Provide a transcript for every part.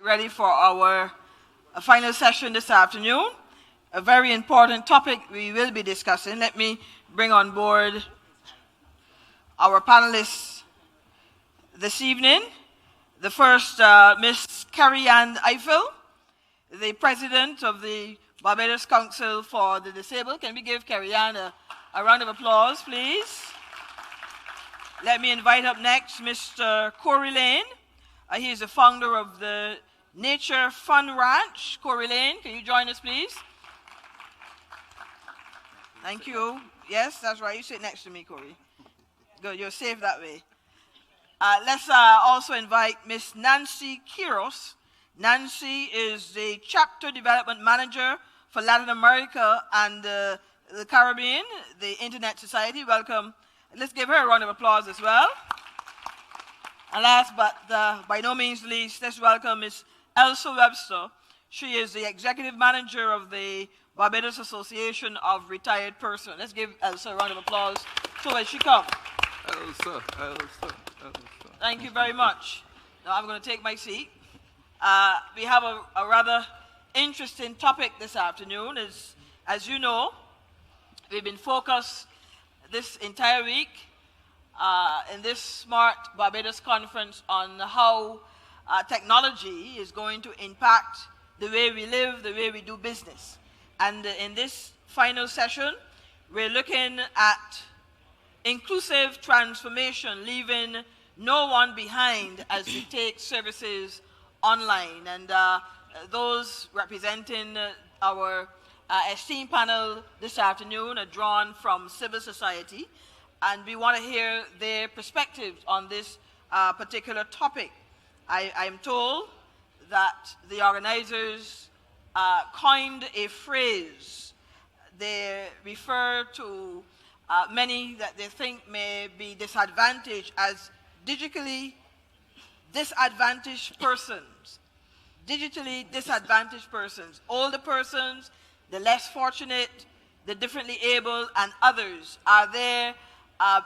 ready for our final session this afternoon. A very important topic we will be discussing. Let me bring on board our panelists this evening. The first, Ms. Carrie-Ann Eiffel, the president of the Barbados Council for the Disabled. Can we give Carrie-Ann a round of applause, please? Let me invite up next Mr. Corey Lane. He is the founder of the Nature Fun Ranch. Corey Lane, can you join us, please? Thank you. Yes, that's right. You sit next to me, Corey. Good, you're safe that way. Let's also invite Miss Nancy Quiros. Nancy is the Chapter Development Manager for Latin America and the Caribbean, the Internet Society. Welcome. Let's give her a round of applause as well. And last but by no means least, let's welcome Ms. Elsa Webster. She is the Executive Manager of the Barbados Association of Retired Persons. Let's give Elsa a round of applause so that she comes. Elsa. Thank you very much. Now I'm going to take my seat. We have a rather interesting topic this afternoon. As you know, we've been focused this entire week in this Smart Barbados Conference on how technology is going to impact the way we live, the way we do business. And in this final session, we're looking at inclusive transformation, leaving no one behind as we take services online. And those representing our esteemed panel this afternoon are drawn from civil society, and we want to hear their perspectives on this particular topic. I'm told that the organizers coined a phrase. They refer to many that they think may be disadvantaged as digitally disadvantaged persons. Digitally disadvantaged persons. Older persons, the less fortunate, the differently able, and others are there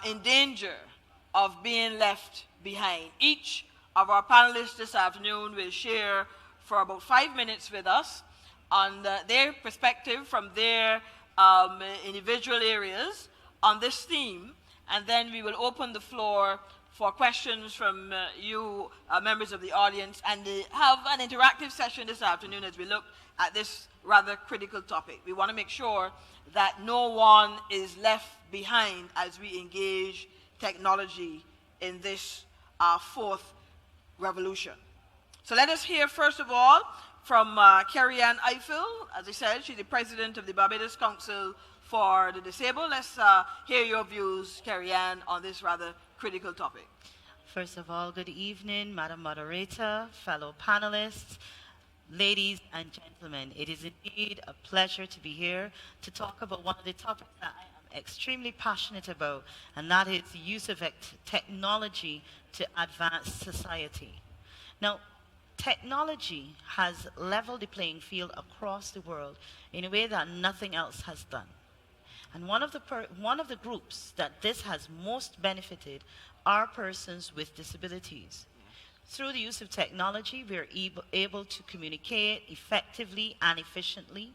in danger of being left behind. Each of our panelists this afternoon will share for about 5 minutes with us on their perspective from their individual areas on this theme, and then we will open the floor for questions from you, members of the audience, and have an interactive session this afternoon as we look at this rather critical topic. We want to make sure that no one is left behind as we engage technology in this fourth revolution. So let us hear first of all from Carrie-Ann Eiffel. As I said, she's the president of the Barbados Council for the Disabled. Let's hear your views, Carrie-Ann, on this rather critical topic. First of all, good evening, Madam Moderator, fellow panelists, ladies and gentlemen. It is indeed a pleasure to be here to talk about one of the topics that I am extremely passionate about, and that is the use of technology to advance society. Now, technology has leveled the playing field across the world in a way that nothing else has done. And one of the groups that this has most benefited are persons with disabilities. Through the use of technology, we are able to communicate effectively and efficiently.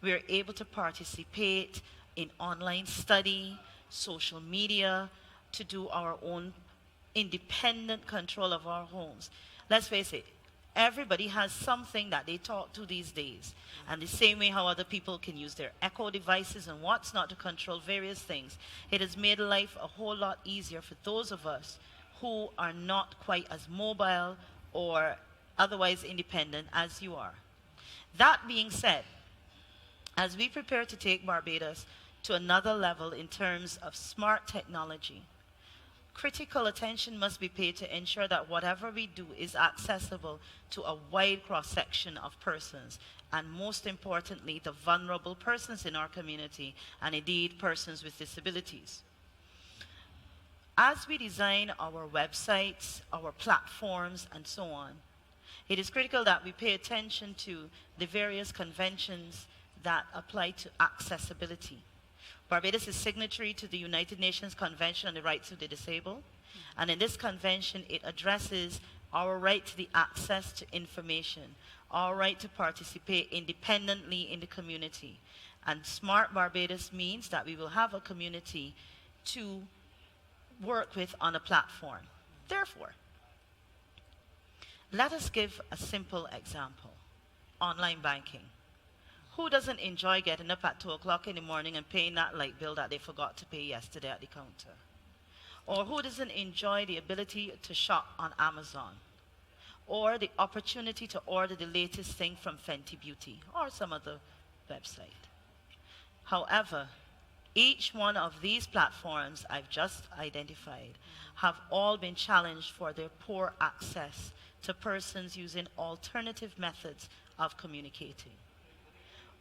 We are able to participate in online study, social media, to do our own independent control of our homes. Let's face it, everybody has something that they talk to these days. And the same way how other people can use their echo devices and what's not to control various things, it has made life a whole lot easier for those of us who are not quite as mobile or otherwise independent as you are. That being said, as we prepare to take Barbados to another level in terms of smart technology, critical attention must be paid to ensure that whatever we do is accessible to a wide cross-section of persons, and most importantly, the vulnerable persons in our community, and indeed persons with disabilities. As we design our websites, our platforms, and so on, it is critical that we pay attention to the various conventions that apply to accessibility. Barbados is signatory to the United Nations Convention on the Rights of the Disabled, and in this convention it addresses our right to the access to information, our right to participate independently in the community. And Smart Barbados means that we will have a community to work with on a platform. Therefore, let us give a simple example. Online banking. Who doesn't enjoy getting up at 2 o'clock in the morning and paying that light bill that they forgot to pay yesterday at the counter? Or who doesn't enjoy the ability to shop on Amazon? Or the opportunity to order the latest thing from Fenty Beauty or some other website? However, each one of these platforms I've just identified have all been challenged for their poor access to persons using alternative methods of communicating.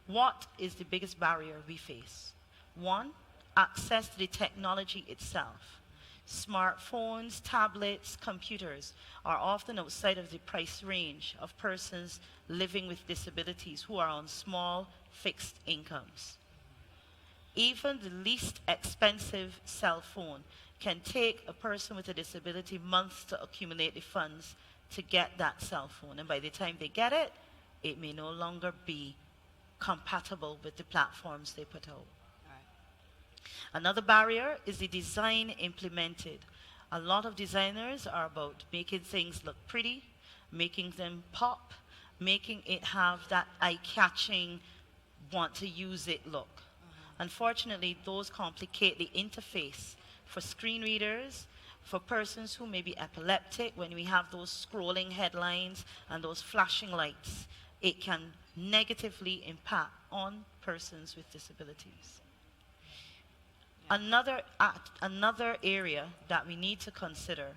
What is the biggest barrier we face? One, access to the technology itself. Smartphones, tablets, computers are often outside of the price range of persons living with disabilities who are on small, fixed incomes. Even the least expensive cell phone can take a person with a disability months to accumulate the funds to get that cell phone. And by the time they get it, it may no longer be compatible with the platforms they put out. Another barrier is the design implemented. A lot of designers are about making things look pretty, making them pop, making it have that eye-catching, want to use it look. Unfortunately, those complicate the interface for screen readers, for persons who may be epileptic. When we have those scrolling headlines and those flashing lights, it can negatively impact on persons with disabilities. Another area that we need to consider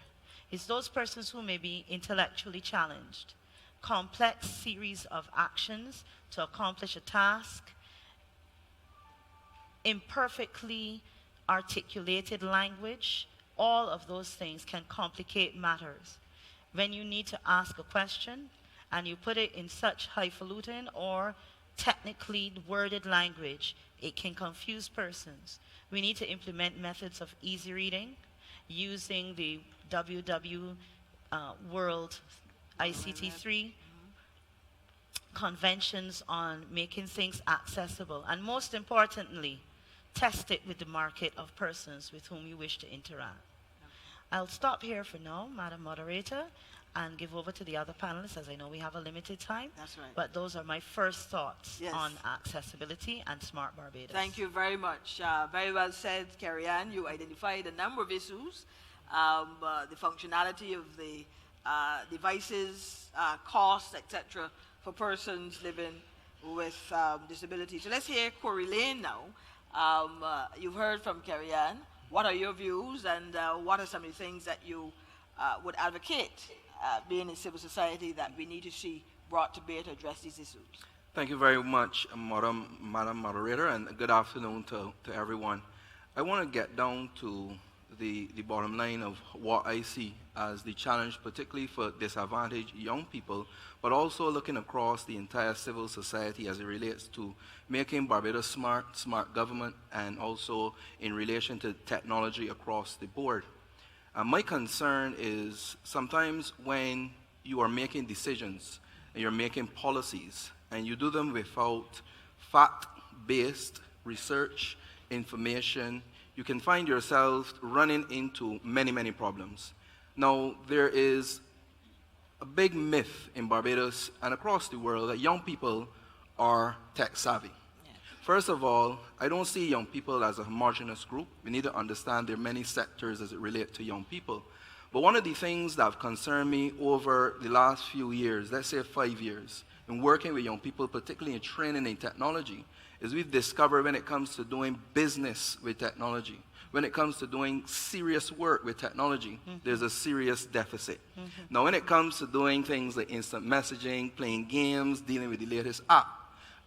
is those persons who may be intellectually challenged. Complex series of actions to accomplish a task, imperfectly articulated language, all of those things can complicate matters. When you need to ask a question and you put it in such highfalutin or technically worded language, it can confuse persons. We need to implement methods of easy reading using the World ICT3 conventions on making things accessible, and most importantly, test it with the market of persons with whom you wish to interact. I'll stop here for now, Madam Moderator, and give over to the other panelists, as I know we have a limited time. That's right. But those are my first thoughts on accessibility and Smart Barbados. Thank you very much. Very well said, Carrie Ann. You identified a number of issues, the functionality of the devices, costs, etc., for persons living with disabilities. So let's hear Corey Lane now. You've heard from Carrie Ann. What are your views, and what are some of the things that you would advocate, being in civil society, that we need to see brought to bear to address these issues? Thank you very much, Madam Moderator, and good afternoon to everyone. I want to get down to the bottom line of what I see as the challenge, particularly for disadvantaged young people, but also looking across the entire civil society as it relates to making Barbados smart government, and also in relation to technology across the board. My concern is sometimes when you are making decisions and you're making policies and you do them without fact-based research, information, you can find yourself running into many problems. Now, there is a big myth in Barbados and across the world that young people are tech savvy. First of all, I don't see young people as a homogeneous group. We need to understand there are many sectors as it relates to young people. But one of the things that have concerned me over the last few years, let's say 5 years, in working with young people, particularly in training in technology, is we've discovered when it comes to doing business with technology, when it comes to doing serious work with technology, there's a serious deficit. Now, when it comes to doing things like instant messaging, playing games, dealing with the latest app,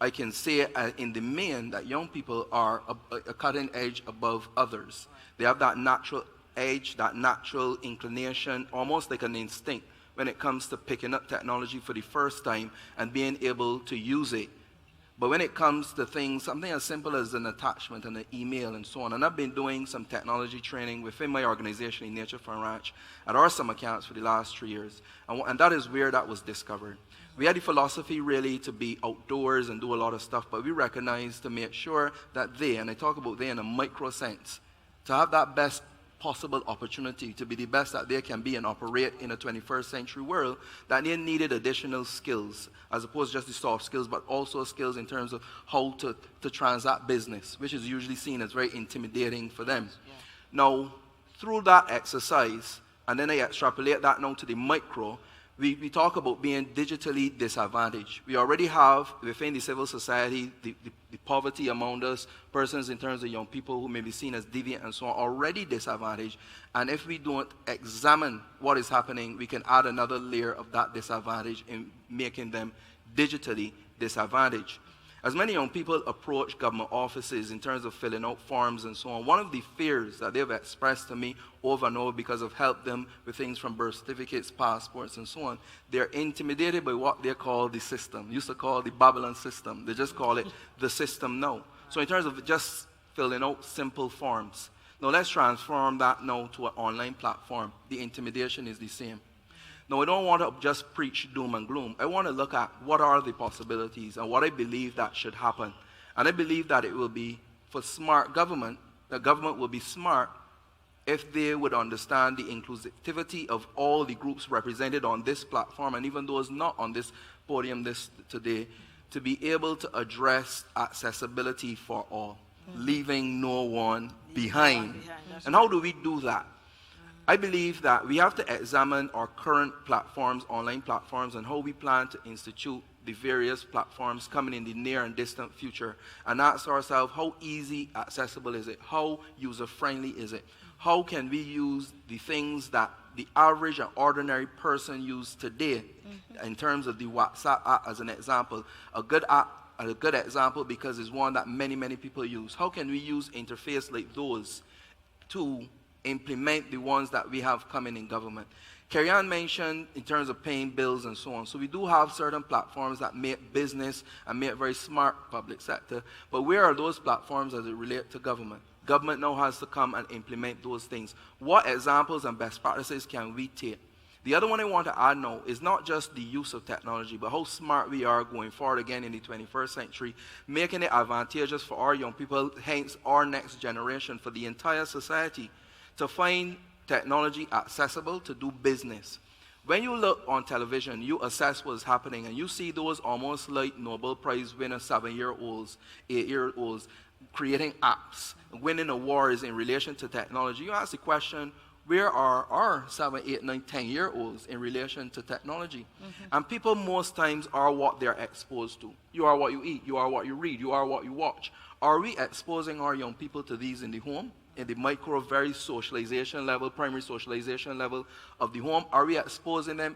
I can say in the main that young people are a cutting edge above others. They have that natural edge, that natural inclination, almost like an instinct when it comes to picking up technology for the first time and being able to use it But when it comes to things, something as simple as an attachment and an email and so on, and I've been doing some technology training within my organization in Nature Fun Ranch at our summer camps for the last 3 years, and that is where that was discovered. We had the philosophy really to be outdoors and do a lot of stuff, but we recognized to make sure that they, and I talk about they in a micro sense, to have that best possible opportunity to be the best that they can be and operate in a 21st century world, that they needed additional skills, as opposed to just the soft skills, but also skills in terms of how to transact business, which is usually seen as very intimidating for them. Yeah. Now, through that exercise, and then I extrapolate that now to the micro, we talk about being digitally disadvantaged. We already have within the civil society the poverty among us, persons in terms of young people who may be seen as deviant and so on, already disadvantaged. And if we don't examine what is happening, we can add another layer of that disadvantage in making them digitally disadvantaged. As many young people approach government offices in terms of filling out forms and so on, one of the fears that they've expressed to me over and over, because I've helped them with things from birth certificates, passports, and so on, they're intimidated by what they call the system. Used to call the Babylon system. They just call it the system now. So in terms of just filling out simple forms, now let's transform that now to an online platform. The intimidation is the same. Now, I don't want to just preach doom and gloom. I want to look at what are the possibilities and what I believe that should happen. And I believe that it will be for smart government, the government will be smart if they would understand the inclusivity of all the groups represented on this platform, and even those not on this podium today, to be able to address accessibility for all, leaving no one behind. And how do we do that? I believe that we have to examine our current platforms, online platforms, and how we plan to institute the various platforms coming in the near and distant future, and ask ourselves, how easy, accessible is it? How user-friendly is it? How can we use the things that the average and ordinary person use today, in terms of the WhatsApp app as an example, a good app, a good example because it's one that many, many people use. How can we use interface like those to implement the ones that we have coming in government? Carrie-Ann mentioned in terms of paying bills and so on. So we do have certain platforms that make business and make very smart public sector. But where are those platforms as it relates to government? Government now has to come and implement those things. What examples and best practices can we take? The other one I want to add now is not just the use of technology, but how smart we are going forward again in the 21st century, making it advantageous for our young people, hence our next generation, for the entire society, to find technology accessible to do business. When you look on television, you assess what's happening, and you see those almost like Nobel Prize winner 7-year-olds, 8-year-olds, creating apps, winning awards in relation to technology. You ask the question, where are our 7, 8, 9, 10-year-olds in relation to technology? And people most times are what they're exposed to. You are what you eat, you are what you read, you are what you watch. Are we exposing our young people to these in the home? In the micro, very socialization level, primary socialization level of the home? Are we exposing them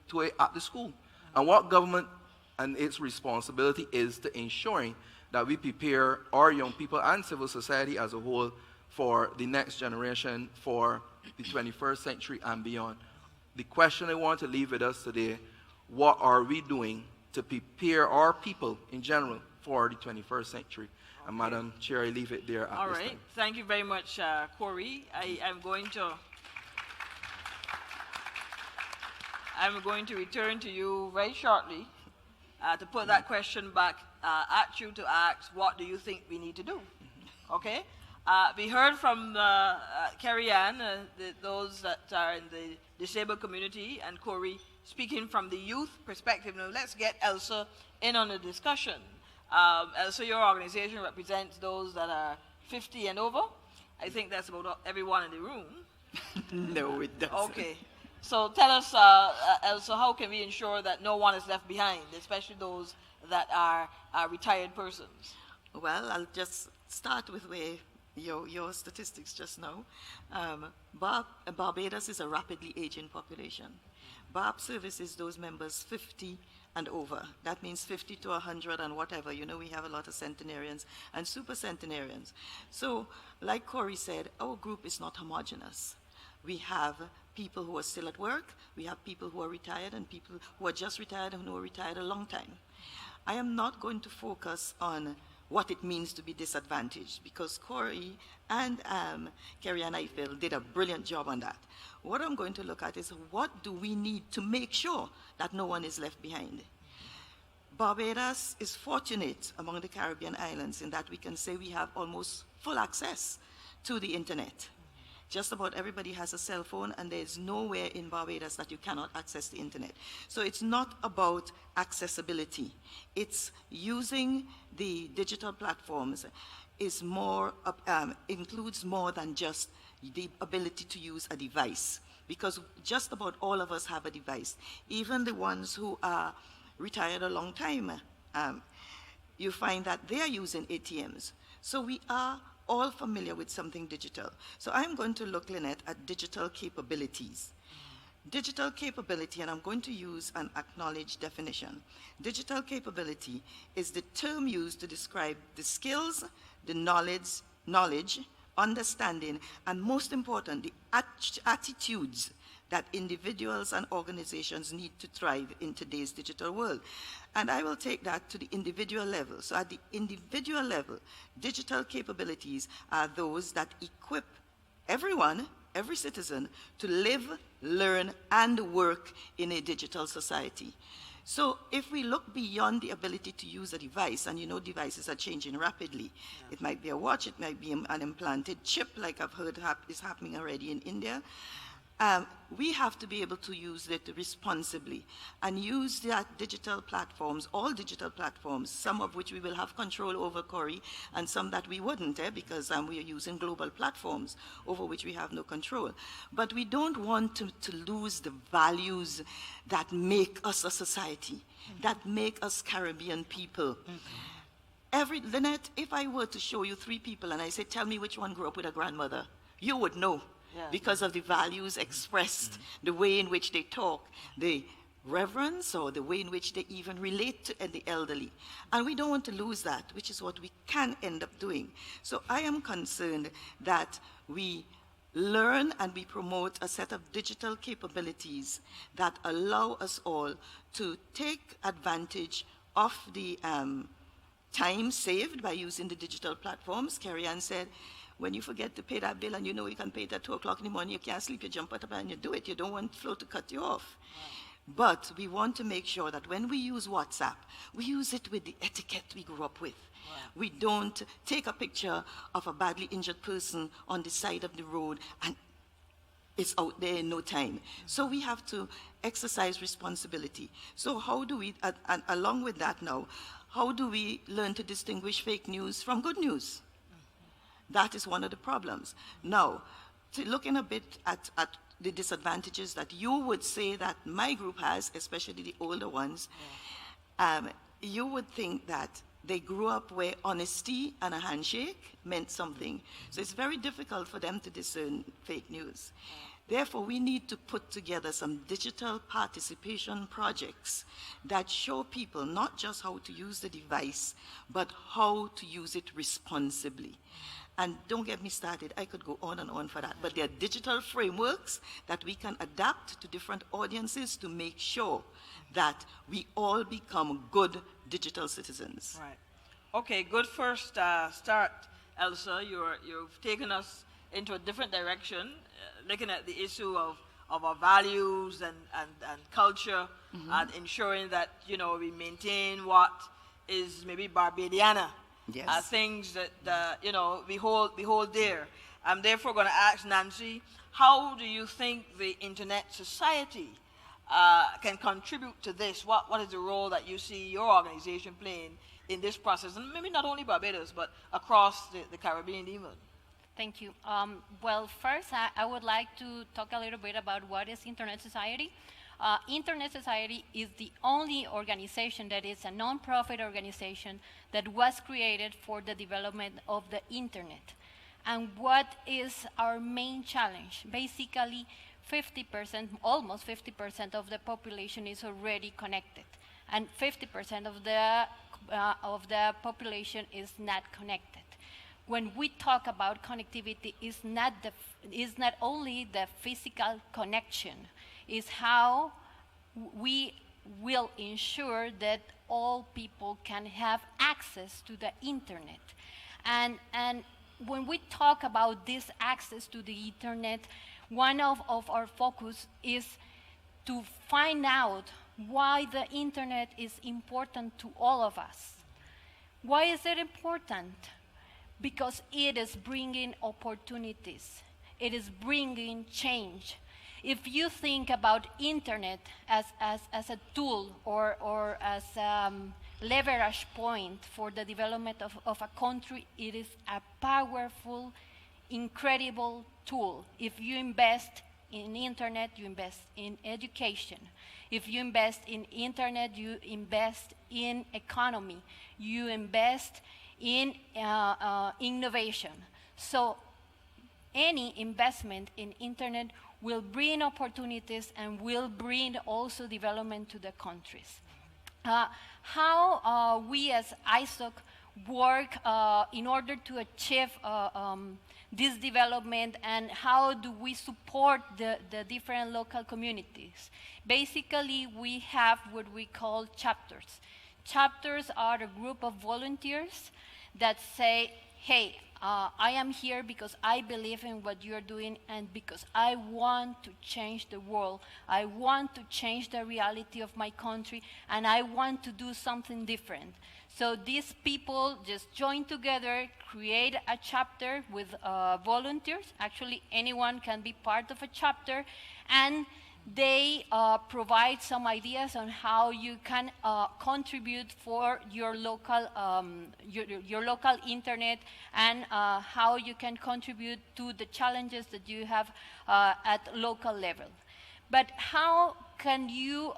to it at the school? And what government and its responsibility is to ensuring that we prepare our young people and civil society as a whole for the next generation, for the 21st century and beyond. The question I want to leave with us today, what are we doing to prepare our people in general for the 21st century? And Madam Chair, I leave it there at All this right. time. Thank you very much, Corey. I'm going to return to you very shortly to put that question back at you to ask, what do you think we need to do? Okay? We heard from Carrie-Ann, those that are in the disabled community, and Corey speaking from the youth perspective. Now let's get Elsa in on the discussion. Elsa, your organization represents those that are 50 and over. I think that's about everyone in the room. No, it doesn't. Okay. So tell us, Elsa, how can we ensure that no one is left behind, especially those that are retired persons? Well, I'll just start with where your statistics just now. Barbados is a rapidly aging population. BARB services those members 50 and over. That means 50 to 100 and whatever. You know, we have a lot of centenarians and super centenarians. So, like Corey said, our group is not homogeneous. We have people who are still at work, we have people who are retired, and people who are just retired and who are retired a long time. I am not going to focus on what it means to be disadvantaged, because Corey and Kerry and I feel did a brilliant job on that. What I'm going to look at is what do we need to make sure that no one is left behind. Barbados is fortunate among the Caribbean islands in that we can say we have almost full access to the internet. Just about everybody has a cell phone, and there's nowhere in Barbados that you cannot access the internet. So it's not about accessibility. It's using the digital platforms is more, includes more than just the ability to use a device, because just about all of us have a device. Even the ones who are retired a long time, you find that they are using ATMs. So we are all familiar with something digital. So I'm going to look, Lynette, at digital capabilities. Digital capability, and I'm going to use an acknowledged definition. Digital capability is the term used to describe the skills, the knowledge, understanding, and most important, the attitudes that individuals and organizations need to thrive in today's digital world. And I will take that to the individual level. So at the individual level, digital capabilities are those that equip everyone, every citizen, to live, learn, and work in a digital society. So if we look beyond the ability to use a device, and you know devices are changing rapidly. Yeah. It might be a watch, it might be an implanted chip, like I've heard is happening already in India. We have to be able to use it responsibly and use that digital platforms, all digital platforms, some of which we will have control over, Corey, and some that we wouldn't, because we are using global platforms over which we have no control. But we don't want to lose the values that make us a society, that make us Caribbean people. Lynette, if I were to show you 3 people and I say, tell me which one grew up with a grandmother, you would know. Yeah. Because of the values expressed, the way in which they talk, the reverence, or the way in which they even relate to the elderly. And we don't want to lose that, which is what we can end up doing. So I am concerned that we learn and we promote a set of digital capabilities that allow us all to take advantage of the time saved by using the digital platforms. Carrie Ann said, when you forget to pay that bill and you know you can pay it at 2 o'clock in the morning, you can't sleep, you jump out of bed and you do it. You don't want flow to cut you off. Right. But we want to make sure that when we use WhatsApp, we use it with the etiquette we grew up with. Right. We don't take a picture of a badly injured person on the side of the road and it's out there in no time. So we have to exercise responsibility. So how do we, and along with that now, how do we learn to distinguish fake news from good news? That is one of the problems. Now, looking a bit at the disadvantages that you would say that my group has, especially the older ones, you would think that they grew up where honesty and a handshake meant something. So it's very difficult for them to discern fake news. Therefore, we need to put together some digital participation projects that show people not just how to use the device, but how to use it responsibly. And don't get me started, I could go on and on for that. But there are digital frameworks that we can adapt to different audiences to make sure that we all become good digital citizens. Right. Okay, good first start, Elsa. You've taken us into a different direction, looking at the issue of our values and culture, and ensuring that, we maintain what is maybe Barbadiana. Yes. Things that we hold dear. I'm therefore going to ask Nancy, how do you think the Internet Society can contribute to this? What is the role that you see your organization playing in this process, and maybe not only Barbados, but across the Caribbean even? Thank you. Well, first, I would like to talk a little bit about what is Internet Society. Internet Society is the only organization that is a non-profit organization that was created for the development of the Internet. And what is our main challenge? Basically, 50%, almost 50% of the population is already connected, and 50% of the population is not connected. when we talk about connectivity, is not only the physical connection, is how we will ensure that all people can have access to the internet. And when we talk about this access to the internet, one of our focus is to find out why the internet is important to all of us. Why is it important? Because it is bringing opportunities. It is bringing change. If you think about internet as a tool or as leverage point for the development of a country, it is a powerful, incredible tool. If you invest in internet, you invest in education. If you invest in internet, you invest in economy. You invest in innovation. So any investment in internet will bring opportunities and will bring also development to the countries. How we as ISOC work in order to achieve this development, and how do we support the different local communities? Basically, we have what we call chapters. Chapters are a group of volunteers that say, hey, I am here because I believe in what you're doing and because I want to change the world. I want to change the reality of my country, and I want to do something different. So these people just join together, create a chapter with volunteers. Actually, anyone can be part of a chapter, and they provide some ideas on how you can contribute for your local internet, and how you can contribute to the challenges that you have at local level. But how can you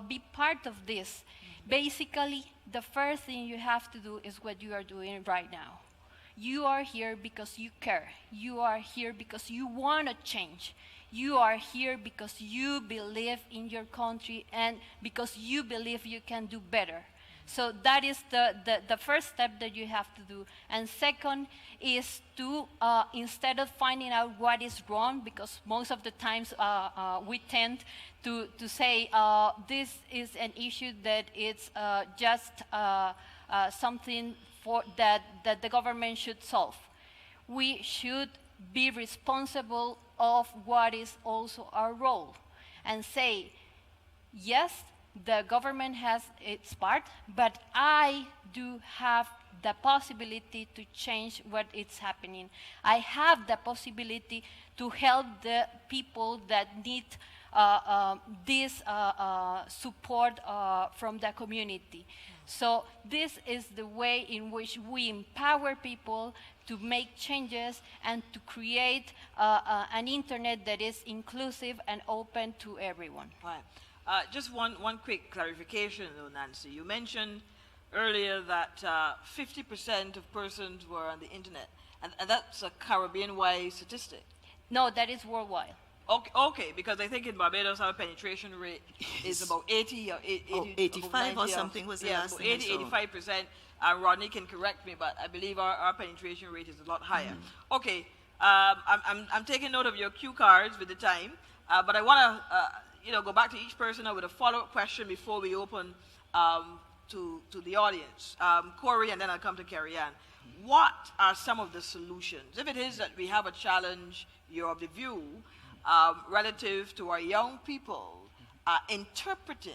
be part of this? Basically, the first thing you have to do is what you are doing right now. You are here because you care. You are here because you want to change. You are here because you believe in your country and because you believe you can do better. So that is the first step that you have to do. And second is to, instead of finding out what is wrong, because most of the times we tend to say this is an issue that it's just something that the government should solve. We should be responsible of what is also our role and say, yes, the government has its part, but I do have the possibility to change what is happening. I have the possibility to help the people that need this support from the community. So this is the way in which we empower people to make changes and to create an internet that is inclusive and open to everyone. Right. Just one quick clarification, though, Nancy. You mentioned earlier that 50% of persons were on the internet, and that's a Caribbean-wide statistic. No, that is worldwide. Okay, because I think in Barbados our penetration rate is about 80 or 85 or something was the last thing I saw. 85%. Rodney can correct me, but I believe our penetration rate is a lot higher. Okay, I'm taking note of your cue cards with the time, but I want to go back to each person with a follow-up question before we open to the audience. Corey, and then I'll come to Carrie Ann. What are some of the solutions? If it is that we have a challenge, you're of the view, relative to our young people interpreting,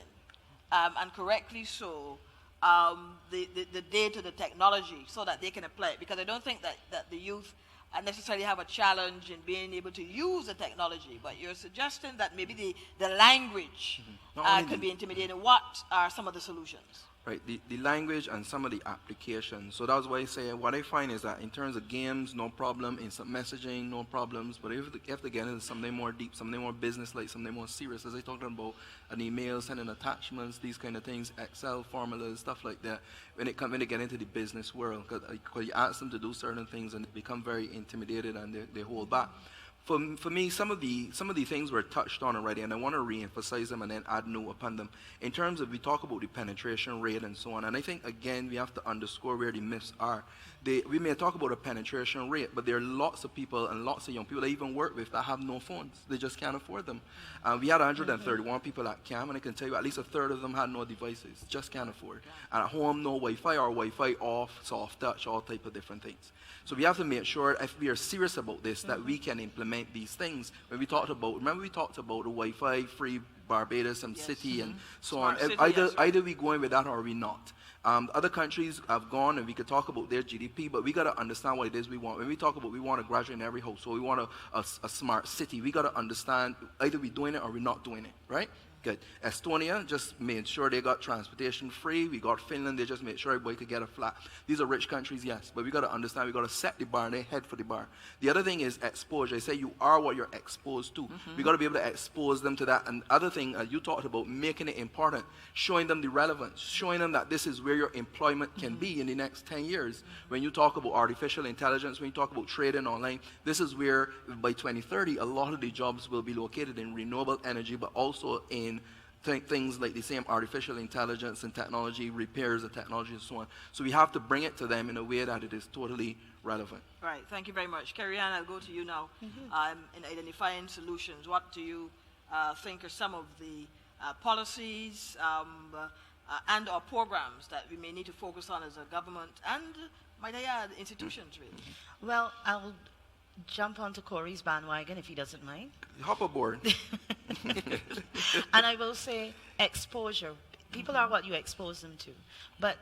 and correctly so, the data, the technology, so that they can apply it. Because I don't think that the youth necessarily have a challenge in being able to use the technology, but you're suggesting that maybe the language could be intimidating. What are some of the solutions? Right, the language and some of the applications. So that's why I say what I find is that in terms of games, no problem. In some messaging, no problems. But if you have to get into something more deep, something more business-like, something more serious, as I talked about an email, sending attachments, these kind of things, Excel formulas, stuff like that. When they get into the business world, because you ask them to do certain things and they become very intimidated and they hold back. For me, some of the things were touched on already, and I want to re-emphasize them and then add new upon them. In terms of, we talk about the penetration rate and so on, and I think, again, we have to underscore where the myths are. we may talk about a penetration rate, but there are lots of people and lots of young people I even work with that have no phones. They just can't afford them. We had 131 people at camp, and I can tell you at least a third of them had no devices, just can't afford. And at home, no Wi-Fi or Wi-Fi off, soft touch, all type of different things. So we have to make sure, if we are serious about this, that we can implement these things. When we talked about, remember we talked about the Wi-Fi free Barbados and city and so Smart on. city, yes, right. Either we go in with that or we not. Other countries have gone, and we could talk about their GDP, but we got to understand what it is we want. When we talk about we want a graduate in every household, we want a smart city, we got to understand either we're doing it or we're not doing it, right? Good. Estonia just made sure they got transportation free. We got Finland, they just made sure everybody could get a flat. These are rich countries, yes, but we got to understand, we got to set the bar and they head for the bar. The other thing is exposure. I say you are what you're exposed to. We got to be able to expose them to that. And other thing, you talked about making it important, showing them the relevance, showing them that this is where your employment can be in the next 10 years. When you talk about artificial intelligence, when you talk about trading online, this is where by 2030, a lot of the jobs will be located in renewable energy, but also in things like the same artificial intelligence and technology, repairs of technology and so on. So we have to bring it to them in a way that it is totally relevant. Right, thank you very much. Carrie Ann, I'll go to you now. In identifying solutions, what do you think are some of the policies and or programs that we may need to focus on as a government and, might I add, institutions really? Well, I'll jump onto Corey's bandwagon if he doesn't mind. Hop aboard. And I will say exposure. People are what you expose them to. But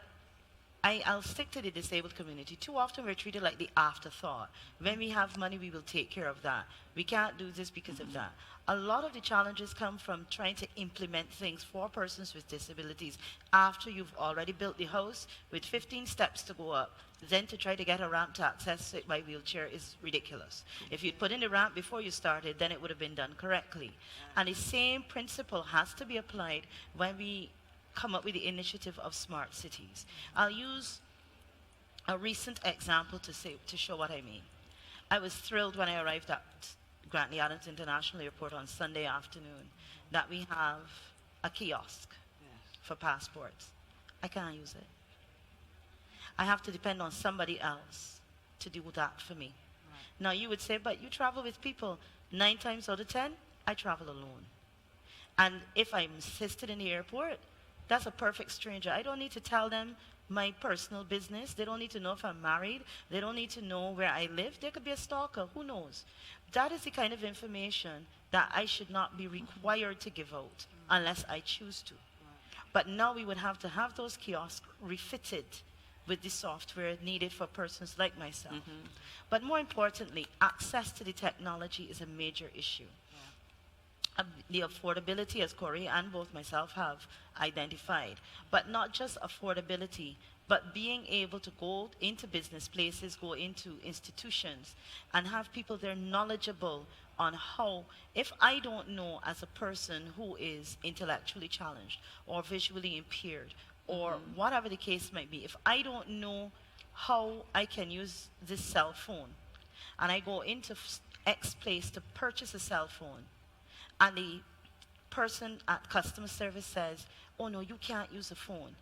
I'll stick to the disabled community. Too often we're treated like the afterthought. When we have money, we will take care of that. We can't do this because of that. A lot of the challenges come from trying to implement things for persons with disabilities after you've already built the house with 15 steps to go up. Then to try to get a ramp to access it by wheelchair is ridiculous. If you'd put in the ramp before you started, then it would have been done correctly. And the same principle has to be applied when we come up with the initiative of smart cities. I'll use a recent example to show what I mean. I was thrilled when I arrived at Grantley Adams International Airport on Sunday afternoon that we have a kiosk for passports. I can't use it. I have to depend on somebody else to do that for me. Right. Now you would say, but you travel with people. 9 times out of 10, I travel alone. And if I'm assisted in the airport, that's a perfect stranger. I don't need to tell them my personal business. They don't need to know if I'm married. They don't need to know where I live. There could be a stalker. Who knows? That is the kind of information that I should not be required to give out unless I choose to. But now we would have to have those kiosks refitted with the software needed for persons like myself. But more importantly, access to the technology is a major issue. The affordability, as Corey and both myself have identified, but not just affordability, but being able to go into business places, go into institutions, and have people there knowledgeable on how, if I don't know as a person who is intellectually challenged or visually impaired, or whatever the case might be, if I don't know how I can use this cell phone, and I go into X place to purchase a cell phone, and the person at customer service says, oh no, you can't use a phone,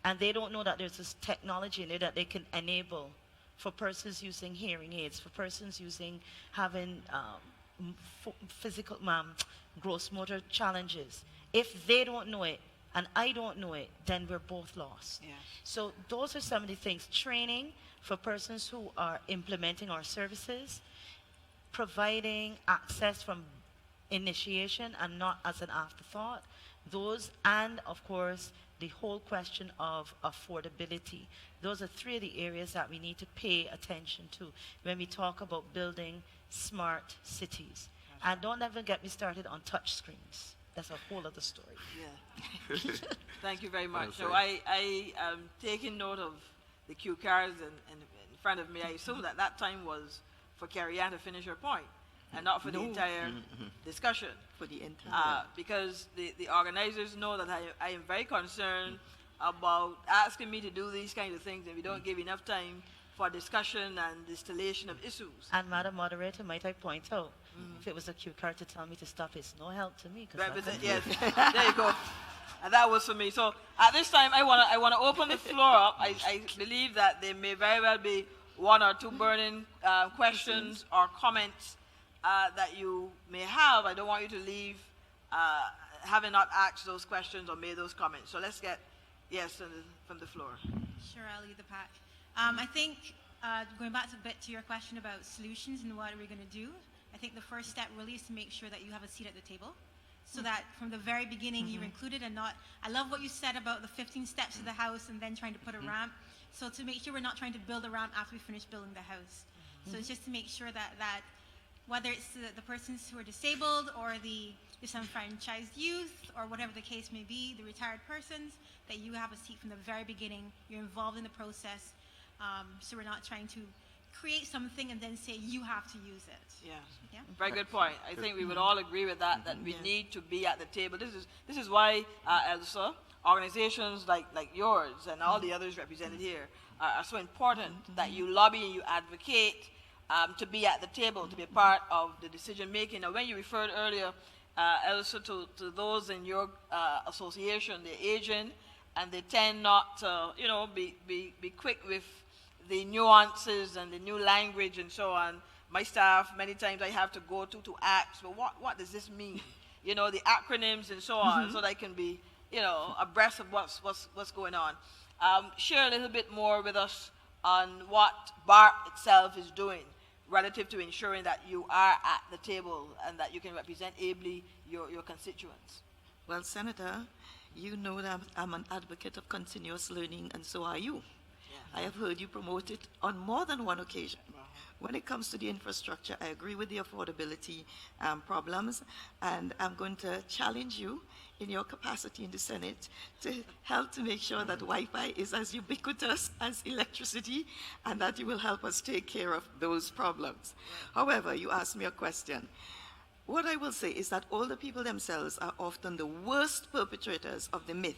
and they don't know that there's this technology in there that they can enable for persons using hearing aids, for persons having physical, gross motor challenges. If they don't know it, and I don't know it, then we're both lost. Yes. So those are some of the things. Training for persons who are implementing our services, providing access from initiation and not as an afterthought. Those, and of course, the whole question of affordability. Those are 3 of the areas that we need to pay attention to when we talk about building smart cities. And don't ever get me started on touch screens. That's a whole other story. Yeah. Thank you very much. So I am taking note of the cue cards in front of me. I assume that time was for Carrie Ann to finish her point and not for the entire discussion. For the entire. Because the organizers know that I am very concerned about asking me to do these kinds of things, and we don't give enough time for discussion and distillation of issues. And Madam Moderator, might I point out, if it was a cue card to tell me to stop, it's no help to me. Right, yes, there you go. And that was for me. So at this time, I wanna open the floor up. I believe that there may very well be one or two burning questions or comments that you may have. I don't want you to leave having not asked those questions or made those comments. So let's get yes from the floor. Sure, I'll lead the pack. I think going back a bit to your question about solutions and what are we going to do, I think the first step really is to make sure that you have a seat at the table, so that from the very beginning you're included and not. I love what you said about the 15 steps to the house and then trying to put a ramp. So to make sure we're not trying to build a ramp after we finish building the house. So it's just to make sure that whether it's the persons who are disabled or the disenfranchised youth or whatever the case may be, the retired persons, that you have a seat from the very beginning. You're involved in the process, so we're not trying to create something and then say you have to use it. Yeah. Very good point. I think we would all agree with that, that we need to be at the table. This is why, Elsa, organizations like yours and all the others represented here are so important, that you lobby and you advocate to be at the table, to be a part of the decision making. Now, when you referred earlier, Elsa, to those in your association, they're aging, and they tend not to, be quick with the nuances and the new language and so on. My staff, many times I have to go to ask, well, what does this mean? The acronyms and so on, so that I can be, abreast of what's going on. Share a little bit more with us on what BART itself is doing relative to ensuring that you are at the table and that you can represent ably your constituents. Well, Senator, you know that I'm an advocate of continuous learning, and so are you. I have heard you promote it on more than one occasion. When it comes to the infrastructure, I agree with the affordability problems, and I'm going to challenge you in your capacity in the Senate to help to make sure that Wi-Fi is as ubiquitous as electricity, and that you will help us take care of those problems. However, you asked me a question. What I will say is that older people themselves are often the worst perpetrators of the myth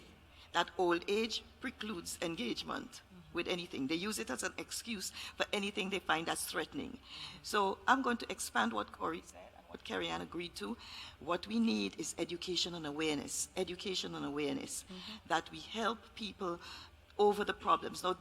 that old age precludes engagement with anything. They use it as an excuse for anything they find as threatening. So I'm going to expand what Corey said and what Carrie Ann agreed to. What we need is education and awareness, that we help people over the problems. Now,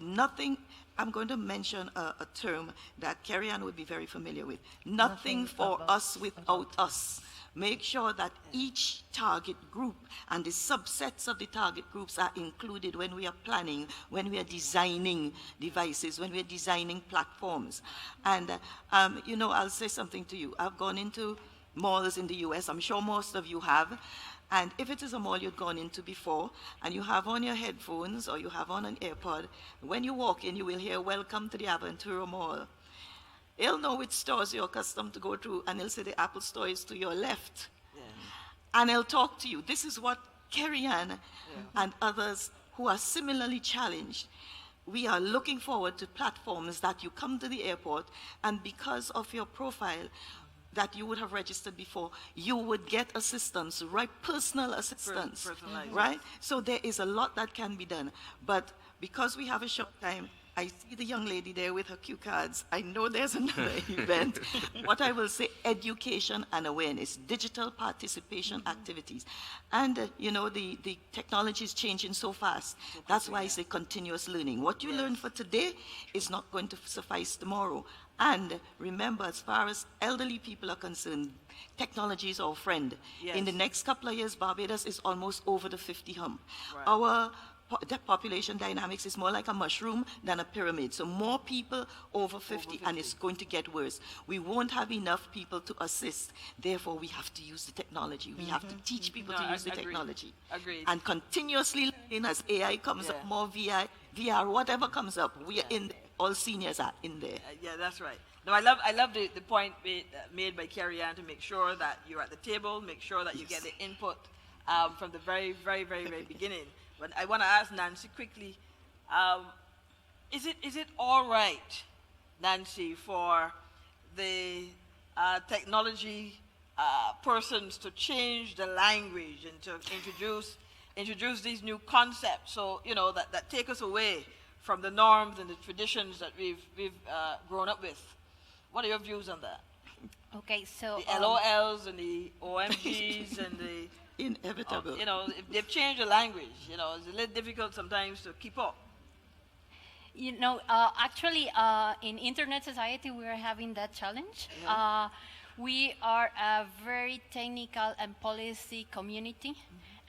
I'm going to mention a term that Carrie Ann would be very familiar with. Nothing for us without us. Make sure that each target group and the subsets of the target groups are included when we are planning, when we are designing devices, when we are designing platforms. And, I'll say something to you. I've gone into malls in the US. I'm sure most of you have. And if it is a mall you've gone into before, and you have on your headphones or you have on an AirPod, when you walk in, you will hear, "Welcome to the Aventura Mall." He'll know which stores you're accustomed to go through, and he'll say the Apple store is to your left. And he'll talk to you. This is what Carrie Ann and others who are similarly challenged, we are looking forward to platforms that you come to the airport, and because of your profile that you would have registered before, you would get assistance, right? Personal assistance, right? So there is a lot that can be done. But because we have a short time, I see the young lady there with her cue cards. I know there's another event. What I will say, education and awareness, digital participation activities. And, the technology is changing so fast. That's why I say continuous learning. What you learn for today is not going to suffice tomorrow. And remember, as far as elderly people are concerned, technology is our friend. In the next couple of years, Barbados is almost over the 50 hump. Right. Our population dynamics is more like a mushroom than a pyramid. So more people over 50, and it's going to get worse. We won't have enough people to assist. Therefore, we have to use the technology. We have to teach people to use the technology. Agreed. And continuously learning as AI comes up, more VR, whatever comes up, we are in there. All seniors are in there. That's right. No, I love the point made by Carrie Ann to make sure that you're at the table, make sure that you get the input from the very, very, very, very beginning. But I want to ask Nancy quickly, is it all right, Nancy, for the technology persons to change the language and to introduce these new concepts, so that take us away from the norms and the traditions that we've grown up with? What are your views on that? Okay, so the LOLs and the OMGs and the Inevitable. You know, if they've changed the language, you know, it's a little difficult sometimes to keep up. You know, actually, in internet society, we are having that challenge. Yeah. We are a very technical and policy community.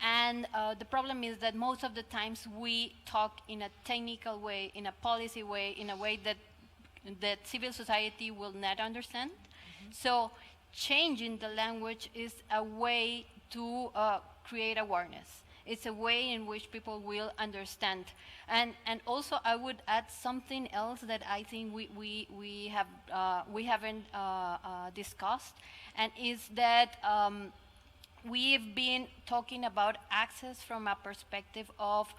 And the problem is that most of the times we talk in a technical way, in a policy way, in a way that civil society will not understand. So changing the language is a way to create awareness. It's a way in which people will understand. And also I would add something else that I think we haven't discussed, and is that we've been talking about access from a perspective of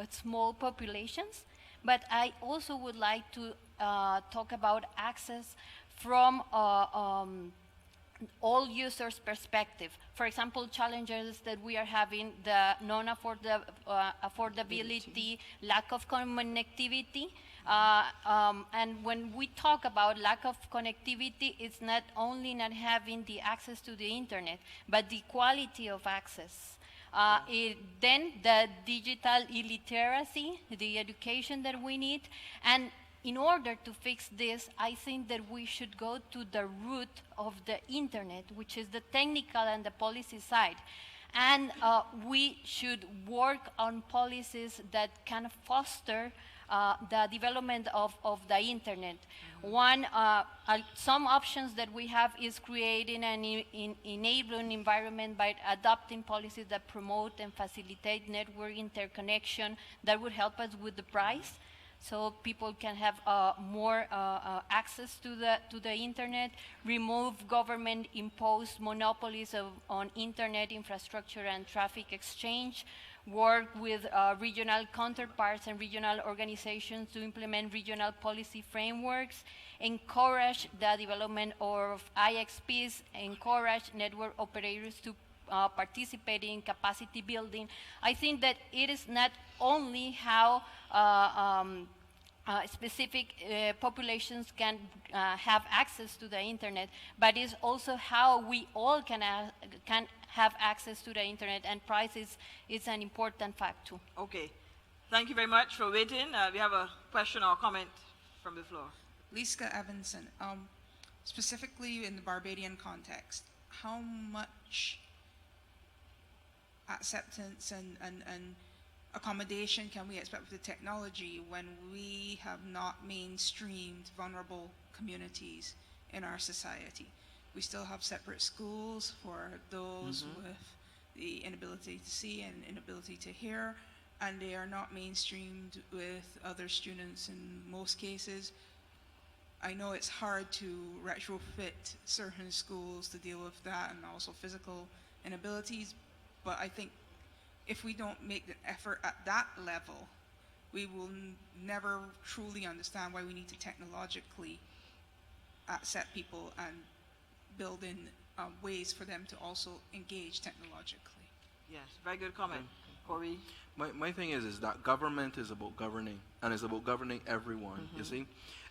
small populations, but I also would like to talk about access from all users' perspective. For example, challenges that we are having, the non-affordability, lack of connectivity. And when we talk about lack of connectivity, it's not only not having the access to the internet, but the quality of access. Then the digital illiteracy, the education that we need. And in order to fix this, I think that we should go to the root of the internet, which is the technical and the policy side. And we should work on policies that can foster the development of the internet. Some options that we have is creating an enabling environment by adopting policies that promote and facilitate network interconnection that would help us with the price, so people can have more access to the internet, remove government-imposed monopolies on internet infrastructure and traffic exchange, work with regional counterparts and regional organizations to implement regional policy frameworks, encourage the development of IXPs, encourage network operators to participate in capacity building. I think that it is not only how specific populations can have access to the internet, but it's also how we all can have access to the internet, and price is an important fact too. Okay. Thank you very much for waiting. We have a question or comment from the floor. Lisa Evanson, specifically in the Barbadian context, how much acceptance and accommodation can we expect with the technology when we have not mainstreamed vulnerable communities in our society? We still have separate schools for those with the inability to see and inability to hear, and they are not mainstreamed with other students in most cases. I know it's hard to retrofit certain schools to deal with that, and also physical inabilities, but I think if we don't make the effort at that level, we will never truly understand why we need to technologically accept people and build in ways for them to also engage technologically. Yes, very good comment. Corey? My thing is that government is about governing, and it's about governing everyone, you see?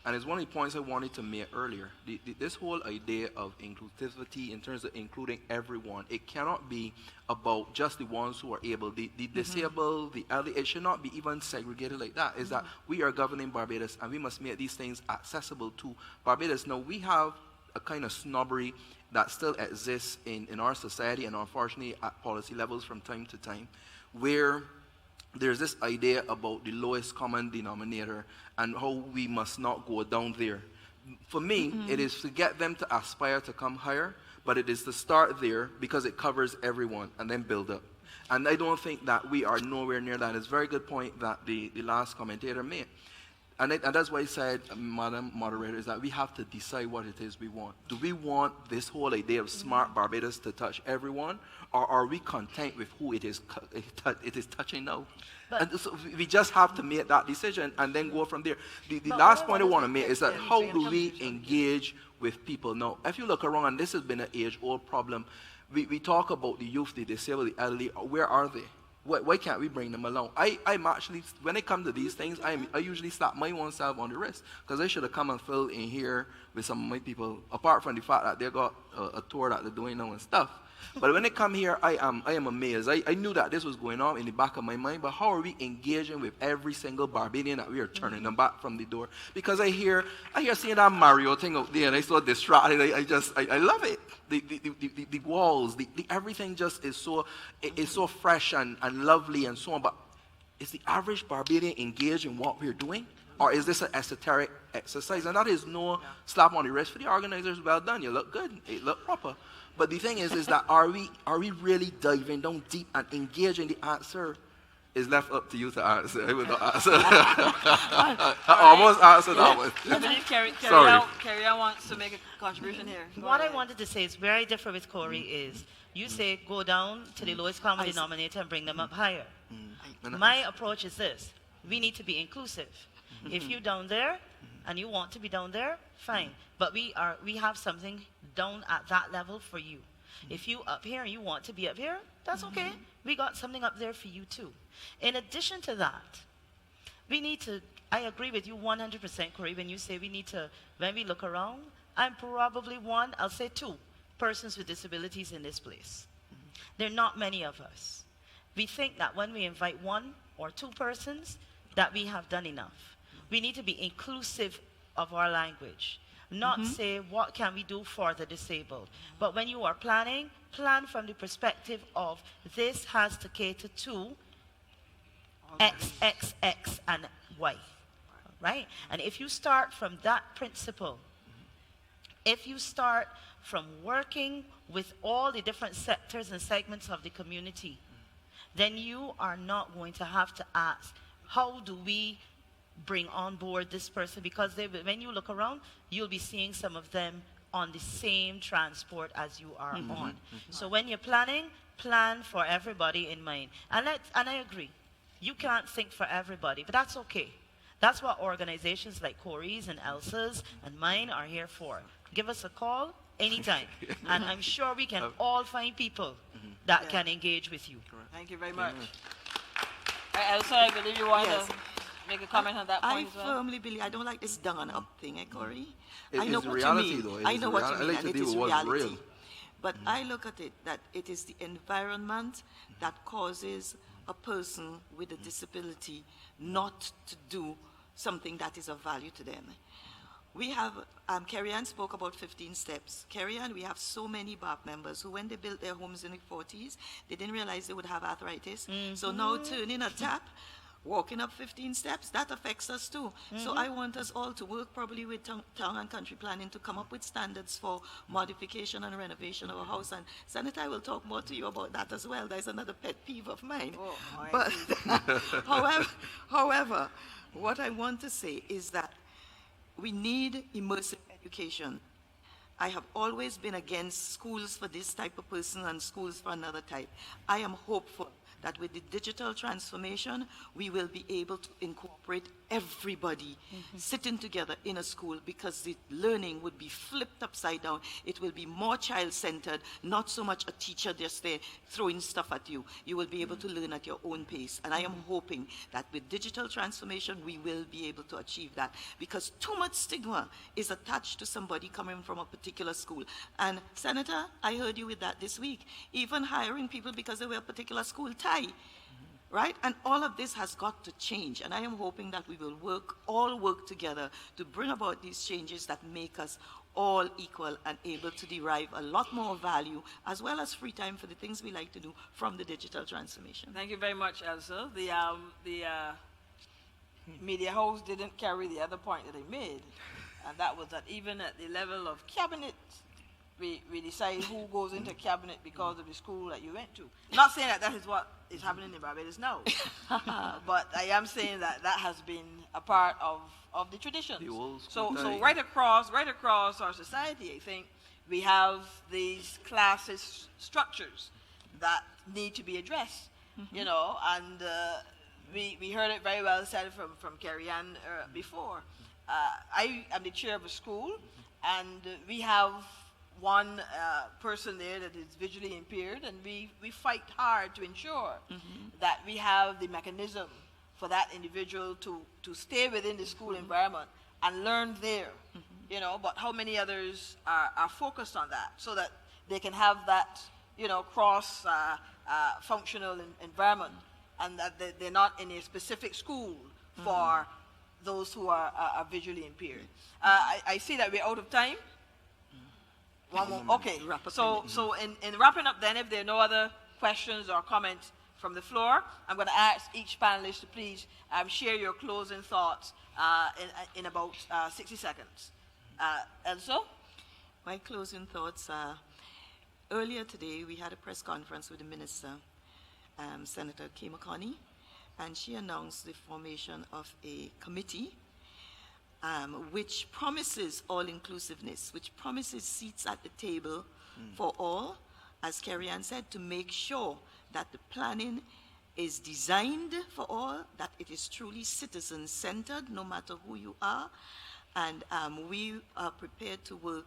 And it's one of the points I wanted to make earlier. This whole idea of inclusivity in terms of including everyone, it cannot be about just the ones who are able, the disabled, the elderly. It should not be even segregated like that. Is that we are governing Barbados, and we must make these things accessible to Barbados. Now, we have a kind of snobbery that still exists in our society, and unfortunately at policy levels from time to time, where there's this idea about the lowest common denominator and how we must not go down there. For me, it is to get them to aspire to come higher, but it is to start there because it covers everyone and then build up. And I don't think that we are nowhere near that. It's a very good point that the last commentator made. And that's why I said, Madam Moderator, is that we have to decide what it is we want. Do we want this whole idea of smart Barbados to touch everyone, or are we content with who it is touching now? And so we just have to make that decision and then go from there. The last point I want to make is that how do we engage with people now? If you look around, and this has been an age-old problem, we talk about the youth, the disabled, the elderly. Where are they? Why can't we bring them along? I'm actually, when it comes to these things, I usually slap my own self on the wrist, because I should have come and filled in here with some of my people, apart from the fact that they got a tour that they're doing now and stuff. But when they come here, I am amazed. I knew that this was going on in the back of my mind, but how are we engaging with every single Barbadian that we are turning them back from the door? Because I hear seeing that Mario thing out there, and I so distracted. I love it. The walls, the everything just is so fresh and lovely and so on. But is the average Barbadian engaged in what we're doing? Or is this an esoteric exercise? And that is no slap on the wrist for the organizers. Well done, you look good, it look proper. But the thing is that are we really diving down deep and engaging? The answer is left up to you to answer. I will not answer. I almost answered that one. Carrie wants to make a contribution here. What I wanted to say is very different with Corey is you say go down to the lowest common denominator and bring them up higher. My approach is this. We need to be inclusive. If you're down there and you want to be down there, fine. But we have something down at that level for you. If you up here and you want to be up here, that's okay. We got something up there for you too. In addition to that, we need to, I agree with you 100%, Corey, when you say we need to, when we look around, I'm probably one, I'll say two persons with disabilities in this place. There are not many of us. We think that when we invite one or two persons, that we have done enough. We need to be inclusive of our language, not say what can we do for the disabled. But when you are planning, plan from the perspective of this has to cater to X, X, X, and Y, right? And if you start from that principle, if you start from working with all the different sectors and segments of the community, then you are not going to have to ask, how do we bring on board this person? Because when you look around, you'll be seeing some of them on the same transport as you are on. So when you're planning, plan for everybody in mind. And I agree, you can't think for everybody, but that's okay. That's what organizations like Corey's and Elsa's and mine are here for. Give us a call anytime, and I'm sure we can all find people that can engage with you. Thank you very much. Elsa, I believe you want to make a comment on that point as well. I firmly believe, I don't like this down and up thing, Corey. I know what you mean. I know what you mean, and it is reality. Real. But I look at it that it is the environment that causes a person with a disability not to do something that is of value to them. We have, Carrie Ann spoke about 15 steps. Carrie Ann, we have so many BAP members who, when they built their homes in the 40s, they didn't realize they would have arthritis. So now turning a tap, walking up 15 steps, that affects us too. So I want us all to work probably with town and country planning to come up with standards for modification and renovation of a house. And Senator, I will talk more to you about that as well. That's another pet peeve of mine. But however, what I want to say is that we need immersive education. I have always been against schools for this type of person and schools for another type. I am hopeful that with the digital transformation, we will be able to incorporate everybody sitting together in a school, because the learning would be flipped upside down. It will be more child-centered, not so much a teacher just there throwing stuff at you. You will be able to learn at your own pace. And I am hoping that with digital transformation, we will be able to achieve that, because too much stigma is attached to somebody coming from a particular school. And Senator, I heard you with that this week, even hiring people because they wear a particular school tie. Right? And all of this has got to change. And I am hoping that we will all work together to bring about these changes that make us all equal and able to derive a lot more value, as well as free time for the things we like to do from the digital transformation. Thank you very much, Elsa. The media house didn't carry the other point that they made, and that was that even at the level of cabinet, we decide who goes into cabinet because of the school that you went to. Not saying that is what is happening in Barbados now, but I am saying that has been a part of the traditions. The old so school right across our society, I think we have these classes structures that need to be addressed. You know, and we heard it very well said from Carrie Ann before. I am the chair of a school, and we have one person there that is visually impaired, and we fight hard to ensure that we have the mechanism for that individual to stay within the school environment and learn there, you know. But how many others are focused on that so that they can have that cross functional environment, and that they're not in a specific school for those who are visually impaired. I see that we're out of time. One more. Okay. So in wrapping up then, if there are no other questions or comments from the floor, I'm going to ask each panelist to please share your closing thoughts in about 60 seconds. Elso? My closing thoughts are, earlier today we had a press conference with the Minister, Senator Kay McConney, and she announced the formation of a committee which promises all-inclusiveness, which promises seats at the table for all, as Kerry Ann said, to make sure that the planning is designed for all, that it is truly citizen-centered, no matter who you are, and we are prepared to work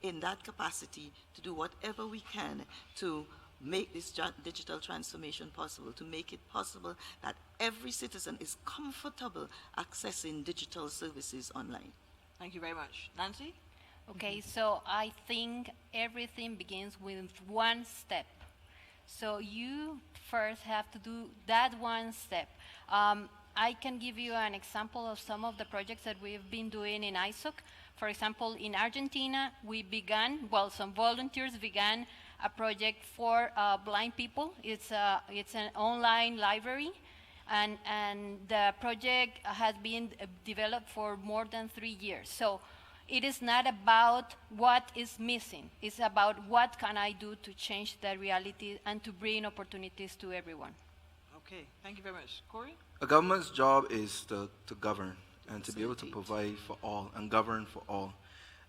in that capacity to do whatever we can to make this digital transformation possible, to make it possible that every citizen is comfortable accessing digital services online. Thank you very much. Nancy? Okay, so I think everything begins with one step. So you first have to do that one step. I can give you an example of some of the projects that we've been doing in ISOC. For example, in Argentina, we began, some volunteers began a project for blind people. It's an online library, and the project has been developed for more than 3 years. So it is not about what is missing. It's about what can I do to change the reality and to bring opportunities to everyone. Okay, thank you very much. Corey? A government's job is to govern and to be able to provide for all and govern for all.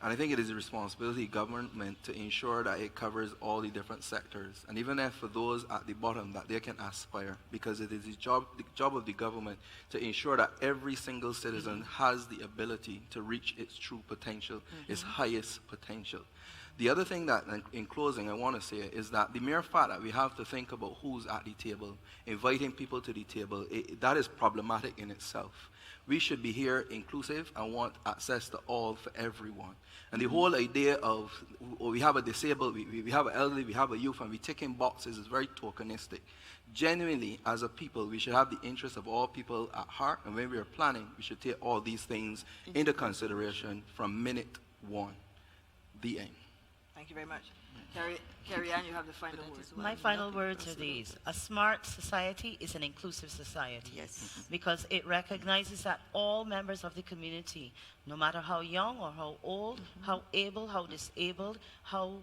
And I think it is the responsibility of government to ensure that it covers all the different sectors. And even if for those at the bottom, that they can aspire, because it is the job of the government to ensure that every single citizen has the ability to reach its true potential, its highest potential. The other thing that, in closing, I want to say is that the mere fact that we have to think about who's at the table, inviting people to the table, that is problematic in itself. We should be here inclusive and want access to all for everyone. And the whole idea of we have a disabled, we have an elderly, we have a youth, and we tick in boxes is very tokenistic. Genuinely, as a people, we should have the interests of all people at heart, and when we are planning, we should take all these things into consideration from minute one. The end. Thank you very much. Carrie Ann, you have the final word. My final words are these. A smart society is an inclusive society. Yes. Because it recognizes that all members of the community, no matter how young or how old, how able, how disabled, how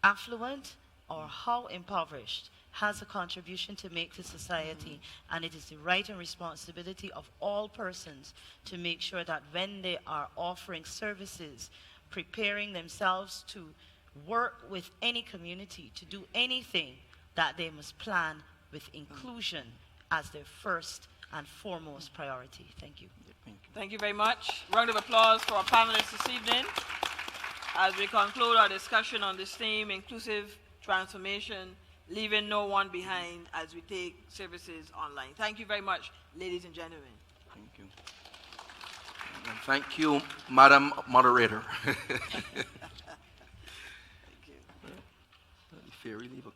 affluent, or how impoverished, has a contribution to make to society. And it is the right and responsibility of all persons to make sure that when they are offering services, preparing themselves to work with any community, to do anything, that they must plan with inclusion as their first and foremost priority. Thank you. Thank you very much. Round of applause for our panelists this evening as we conclude our discussion on this theme, inclusive transformation, leaving no one behind as we take services online. Thank you very much, ladies and gentlemen. Thank you. And thank you, Madam Moderator. Thank you. If you leave a